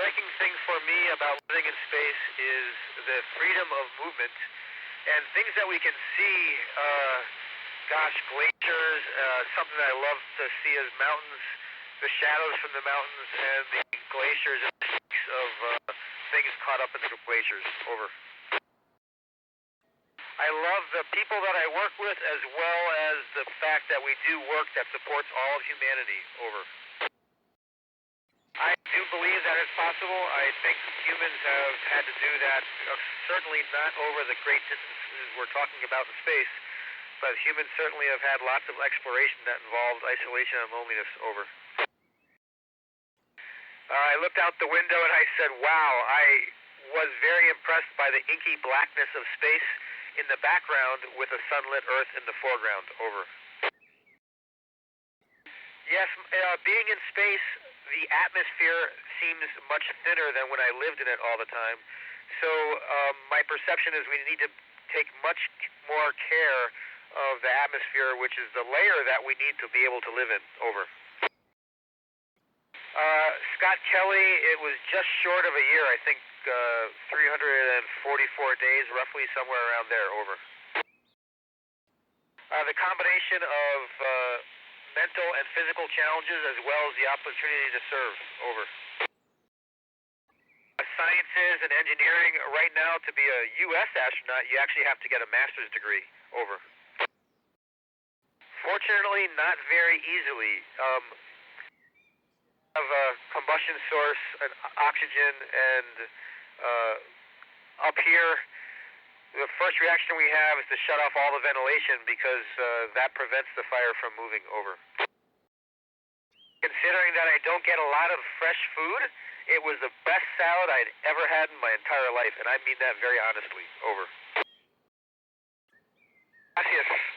striking thing for me about living in space is the freedom of movement and things that we can see. Glaciers, something I love to see is mountains, the shadows from the mountains, and the glaciers and peaks of things caught up in the glaciers. Over. I love the people that I work with, as well as the fact that we do work that supports all of humanity. Over. I do believe that it's possible. I think humans have had to do that, certainly not over the great distances we're talking about in space, but humans certainly have had lots of exploration that involved isolation and loneliness. Over. I looked out the window and I said, wow, I was very impressed by the inky blackness of space in the background with a sunlit Earth in the foreground. Over. Yes, being in space, the atmosphere seems much thinner than when I lived in it all the time. So my perception is we need to take much more care of the atmosphere, which is the layer that we need to be able to live in. Over. Scott Kelly, it was just short of a year, I think 344 days, roughly somewhere around there. Over. The combination of mental and physical challenges, as well as the opportunity to serve. Over. Sciences and engineering, right now to be a U.S. astronaut, you actually have to get a master's degree. Over. Fortunately, not very easily. Have a combustion source, an oxygen, and up here, the first reaction we have is to shut off all the ventilation because that prevents the fire from moving. Over. Considering that I don't get a lot of fresh food, it was the best salad I'd ever had in my entire life, and I mean that very honestly. Over. Gracias.